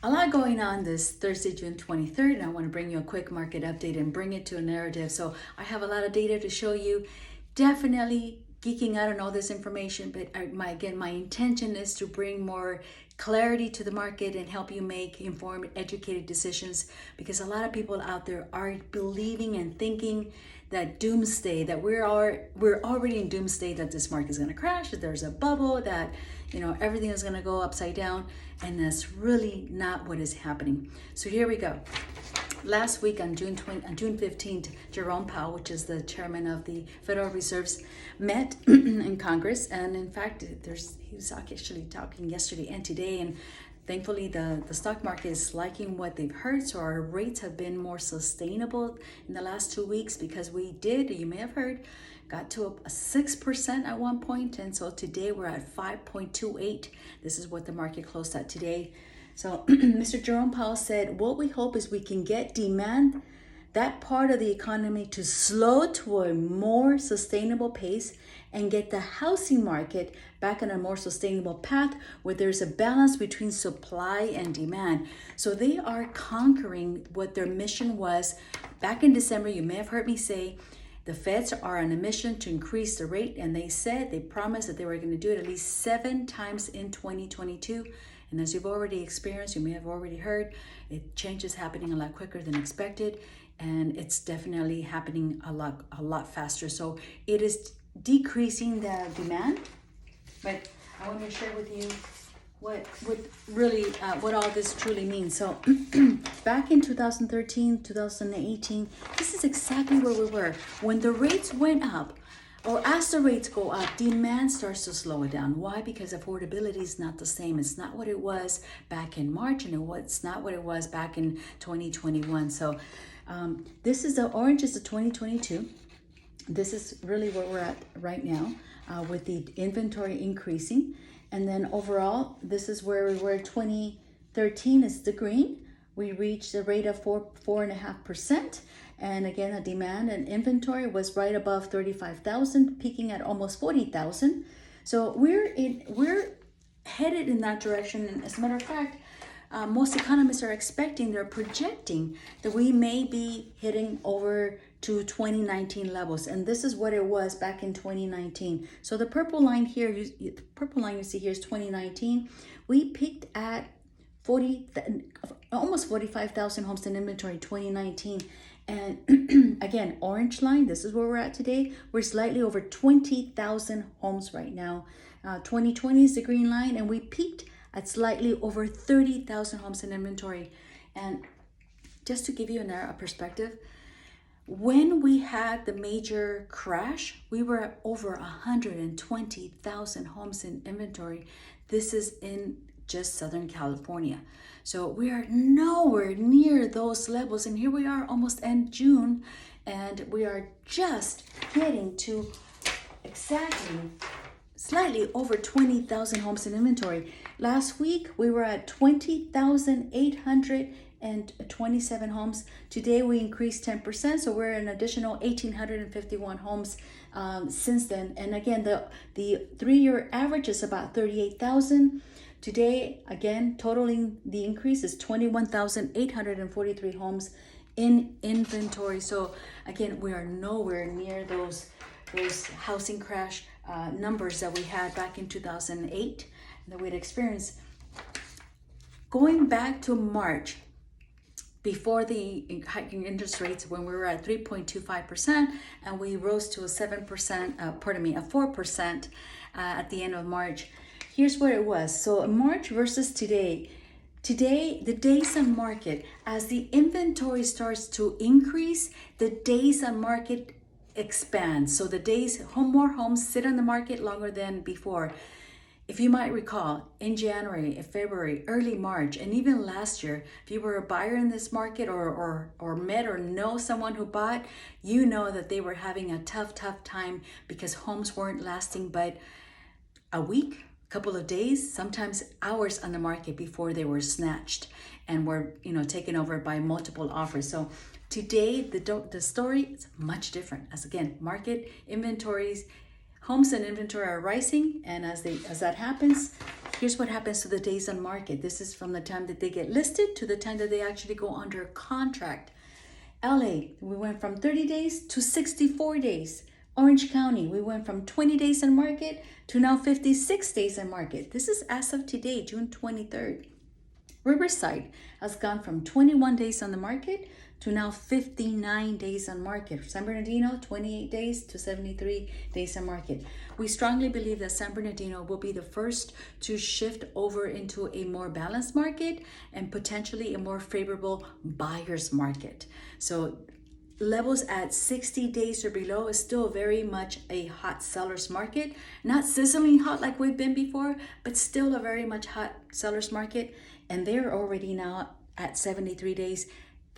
A lot going on this Thursday, June 23rd, and I want to bring you a quick market update and bring it to a narrative. So I have a lot of data to show you. Definitely geeking out on all this information, but my intention is to bring more clarity to the market and help you make informed, educated decisions, because a lot of people out there are believing and thinking that doomsday, that we're already in doomsday, that this market is going to crash, that there's a bubble, that everything is going to go upside down, and that's really not what is happening. So here we go. Last week on June 15th, Jerome Powell, which is the chairman of the Federal Reserve, met in Congress, and in fact, he was actually talking yesterday and today, and thankfully the stock market is liking what they've heard. So our rates have been more sustainable in the last 2 weeks, because you may have heard, got to a 6% at one point, and so today we're at 5.28. This is what the market closed at today. So Mr. Jerome Powell said, what we hope is we can get demand, that part of the economy, to slow to a more sustainable pace and get the housing market back on a more sustainable path where there's a balance between supply and demand. So they are conquering what their mission was. Back in December, you may have heard me say, the Feds are on a mission to increase the rate, and they promised that they were going to do it at least 7 times in 2022. And as you've already experienced, you may have already heard, change is happening a lot quicker than expected, and it's definitely happening a lot faster. So it is decreasing the demand, but I want to share with you what all this truly means. So back in 2013, 2018, this is exactly where we were. When the rates went up, or as the rates go up, demand starts to slow it down. Why? Because affordability is not the same. It's not what it was back in March, and it's not what it was back in 2021. So this is the orange is the 2022. This is really where we're at right now, with the inventory increasing. And then overall, this is where we were. 2013 is the green. We reached a rate of 4.5%. And again, the demand and inventory was right above 35,000, peaking at almost 40,000. So we're headed in that direction. And as a matter of fact, most economists they're projecting that we may be hitting over to 2019 levels. And this is what it was back in 2019. So the purple line you see here is 2019. We peaked at almost 45,000 homes in inventory in 2019. And again, orange line, this is where we're at today. We're slightly over 20,000 homes right now. 2020 is the green line, and we peaked at slightly over 30,000 homes in inventory. And just to give you a perspective, when we had the major crash, we were at over 120,000 homes in inventory. This is in just Southern California. So we are nowhere near those levels. And here we are almost end June, and we are just getting to exactly slightly over 20,000 homes in inventory. Last week, we were at 20,827 homes. Today, we increased 10%, so we're an additional 1,851 homes since then. And again, the 3-year average is about 38,000. Today, again, totaling the increase is 21,843 homes in inventory. So again, we are nowhere near those housing crash numbers that we had back in 2008 that we'd experienced. Going back to March, before the hiking interest rates, when we were at 3.25%, and we rose to a 4% at the end of March. Here's what it was. So March versus today, the days on market, as the inventory starts to increase, the days on market expand. So the more homes sit on the market longer than before. If you might recall, in January, February, early March, and even last year, if you were a buyer in this market or met or know someone who bought, you know that they were having a tough time, because homes weren't lasting but a week, couple of days, sometimes hours on the market before they were snatched and were taken over by multiple offers. So today the story is much different. As again, homes and inventory are rising, and as that happens, here's what happens to the days on market. This is from the time that they get listed to the time that they actually go under contract. LA, we went from 30 days to 64 days. Orange County, we went from 20 days on market to now 56 days on market. This is as of today, June 23rd. Riverside has gone from 21 days on the market to now 59 days on market. San Bernardino, 28 days to 73 days on market. We strongly believe that San Bernardino will be the first to shift over into a more balanced market and potentially a more favorable buyer's market. So levels at 60 days or below is still very much a hot seller's market. Not sizzling hot like we've been before, but still a very much hot seller's market. And they're already now at 73 days.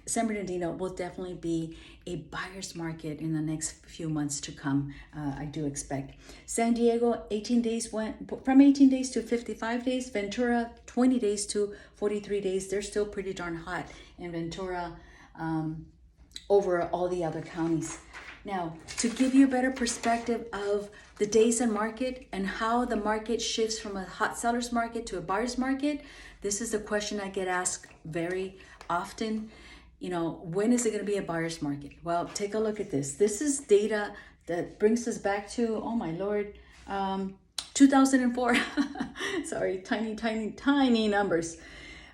San Bernardino will definitely be a buyer's market in the next few months to come, I do expect. San Diego, 18 days went from 18 days to 55 days. Ventura, 20 days to 43 days. They're still pretty darn hot in Ventura over all the other counties. Now, to give you a better perspective of the days on market and how the market shifts from a hot seller's market to a buyer's market, this is a question I get asked very often. You know, when is it going to be a buyer's market? Well, take a look at this. This is data that brings us back to, oh my Lord, 2004. Sorry, tiny numbers.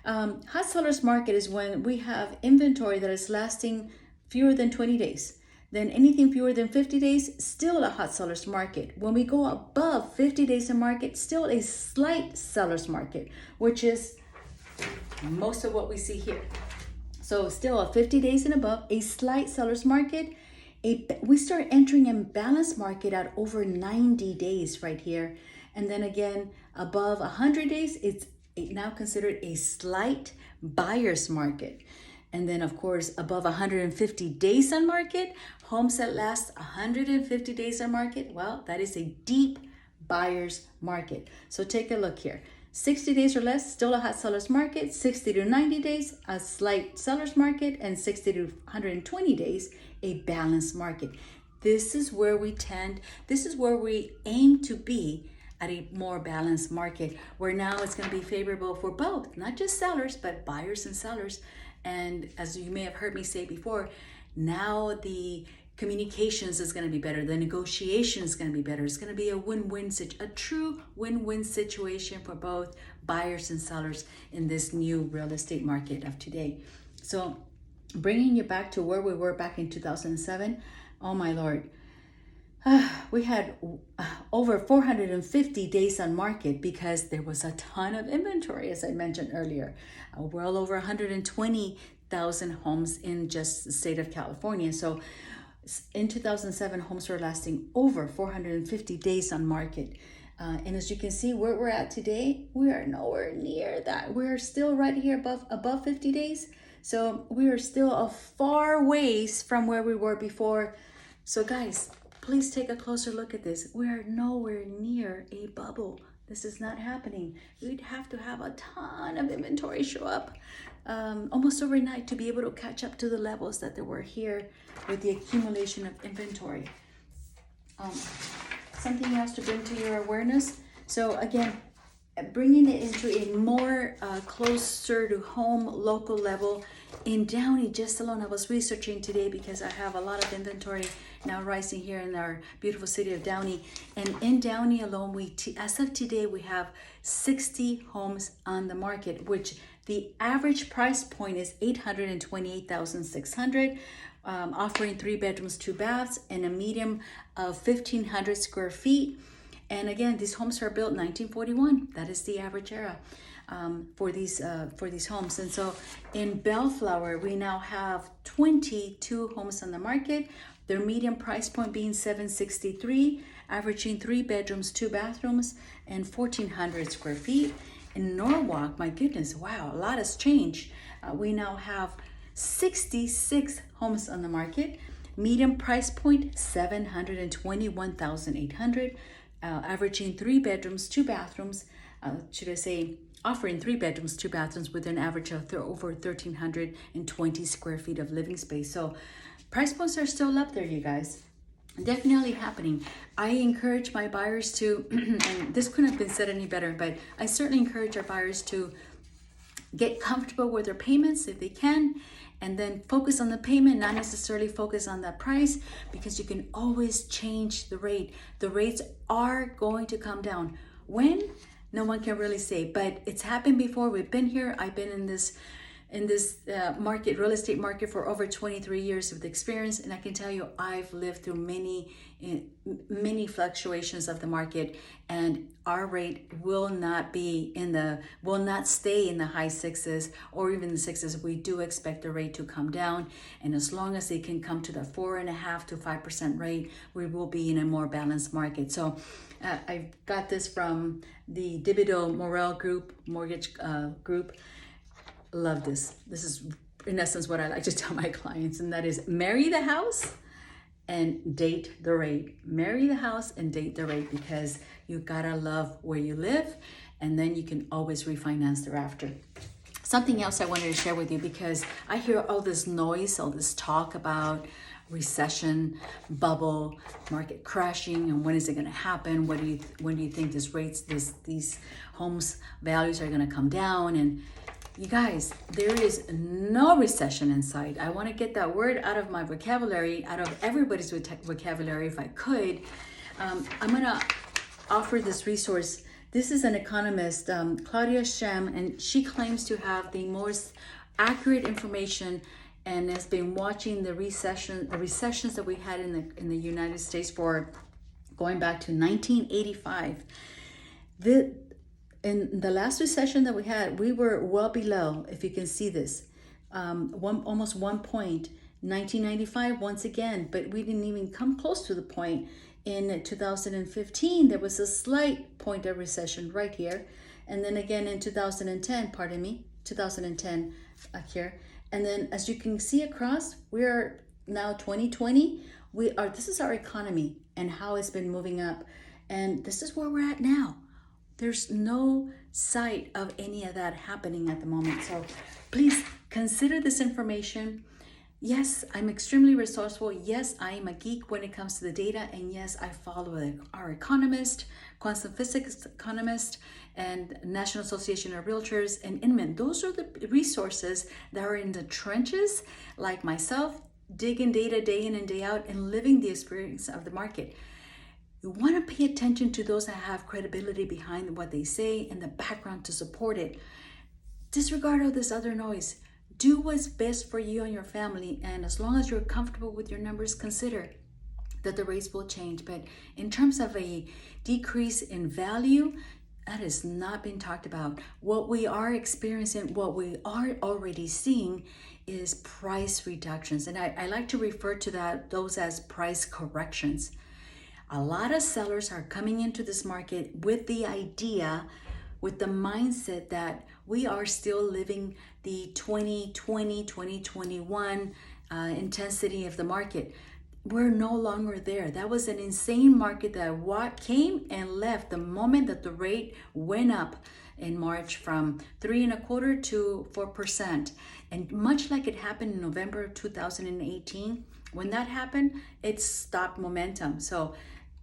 Hot seller's market is when we have inventory that is lasting fewer than 20 days. Then anything fewer than 50 days, still a hot seller's market. When we go above 50 days in market, still a slight seller's market, which is most of what we see here. So still a 50 days and above, a slight seller's market. We start entering a balanced market at over 90 days right here. And then again, above 100 days, it's now considered a slight buyer's market. And then of course, above 150 days on market, homes that last 150 days on market, well, that is a deep buyer's market. So take a look here. 60 days or less, still a hot seller's market. 60 to 90 days, a slight seller's market. And 60 to 120 days, a balanced market. This is where we aim to be at a more balanced market, where now it's going to be favorable for both, not just sellers, but buyers and sellers. And as you may have heard me say before, now the communications is going to be better. The negotiation is going to be better. It's going to be a true win-win situation for both buyers and sellers in this new real estate market of today. So bringing you back to where we were back in 2007, oh my Lord, we had over 450 days on market because there was a ton of inventory, as I mentioned earlier. Well over 120,000 homes in just the state of California. So in 2007, homes were lasting over 450 days on market. And as you can see, where we're at today, we are nowhere near that. We're still right here above 50 days. So we are still a far ways from where we were before. So guys, please take a closer look at this. We are nowhere near a bubble. This is not happening. We'd have to have a ton of inventory show up almost overnight to be able to catch up to the levels that there were here with the accumulation of inventory. Something else to bring to your awareness. So again, bringing it into a more closer to home local level in Downey, just alone. I was researching today because I have a lot of inventory now rising here in our beautiful city of Downey. And in Downey alone, as of today, we have 60 homes on the market, which the average price point is $828,600, offering 3 bedrooms, 2 baths, and a medium of 1,500 square feet. And again, these homes are built 1941. That is the average era for these homes. And so in Bellflower, we now have 22 homes on the market. Their median price point being $763, averaging 3 bedrooms, 2 bathrooms, and 1,400 square feet. In Norwalk, my goodness, wow, a lot has changed. We now have 66 homes on the market. Median price point $721,800. Averaging 3 bedrooms, 2 bathrooms, offering 3 bedrooms, 2 bathrooms with an average of over 1,320 square feet of living space. So price points are still up there, you guys. definitely happening. I encourage my buyers to, and this couldn't have been said any better, but I certainly encourage our buyers to get comfortable with their payments if they can, and then focus on the payment, not necessarily focus on that price, because you can always change the rate. The rates are going to come down. When? No one can really say, but it's happened before. We've been here. I've been in this market, real estate market, for over 23 years with experience, and I can tell you I've lived through many fluctuations of the market, and our rate will not stay in the high sixes or even the sixes. We do expect the rate to come down, and as long as they can come to the 4.5% to 5% rate, we will be in a more balanced market. So I got this from the Dibido Morel Group mortgage group. Love this. This is in essence what I like to tell my clients, and that is marry the house and date the rate. Marry the house and date the rate, because you gotta love where you live, and then you can always refinance thereafter. Something else I wanted to share with you, because I hear all this noise, all this talk about recession, bubble, market crashing, and when is it going to happen? When do you think these homes values are going to come down? And you guys, there is no recession in sight. I want to get that word out of my vocabulary, out of everybody's vocabulary if I could. I'm going to offer this resource. This is an economist, Claudia Shem, and she claims to have the most accurate information and has been watching the recessions that we had in the United States for going back to 1985. In the last recession that we had, we were well below, if you can see this, almost 1 point. 1995, once again, but we didn't even come close to the point. In 2015, there was a slight point of recession right here. And then again in 2010 here. And then as you can see across, we are now 2020. This is our economy and how it's been moving up. And this is where we're at now. There's no sight of any of that happening at the moment. So please consider this information. Yes, I'm extremely resourceful. Yes, I am a geek when it comes to the data. And yes, I follow our economist, quantum physics economist, and National Association of Realtors and Inman. Those are the resources that are in the trenches, like myself, digging data day in and day out and living the experience of the market. You want to pay attention to those that have credibility behind what they say and the background to support it. Disregard all this other noise. Do what's best for you and your family, and as long as you're comfortable with your numbers, consider that the rates will change. But in terms of a decrease in value, that has not been talked about. What we are experiencing, what we are already seeing, is price reductions. And I like to refer to those as price corrections. A lot of sellers are coming into this market with the mindset that we are still living the 2020, 2021 intensity of the market. We're no longer there. That was an insane market that came and left the moment that the rate went up in March from 3.25% to 4%. And much like it happened in November of 2018, when that happened, it stopped momentum. So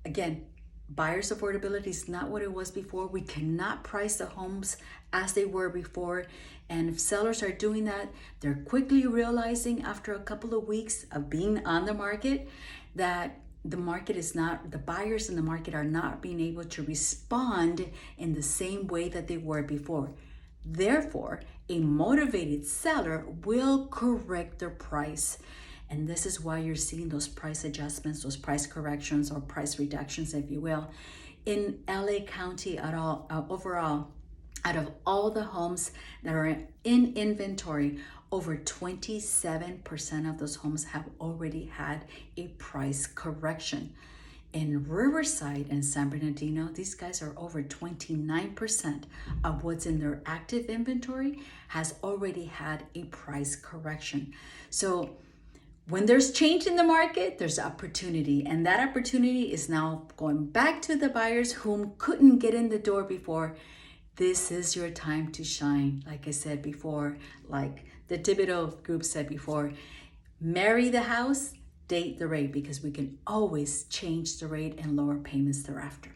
again, buyers' affordability is not what it was before. We cannot price the homes as they were before. And if sellers are doing that, they're quickly realizing after a couple of weeks of being on the market that the buyers in the market are not being able to respond in the same way that they were before. Therefore, a motivated seller will correct their price. And this is why you're seeing those price adjustments, those price corrections or price reductions, if you will. In LA County overall, out of all the homes that are in inventory, over 27% of those homes have already had a price correction. In Riverside and San Bernardino, these guys are over 29% of what's in their active inventory has already had a price correction. So when there's change in the market, there's opportunity. And that opportunity is now going back to the buyers whom couldn't get in the door before. This is your time to shine. Like I said before, like the Dibido group said before, marry the house, date the rate, because we can always change the rate and lower payments thereafter.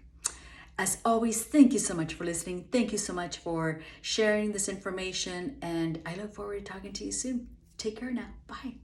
As always, thank you so much for listening. Thank you so much for sharing this information, and I look forward to talking to you soon. Take care now. Bye.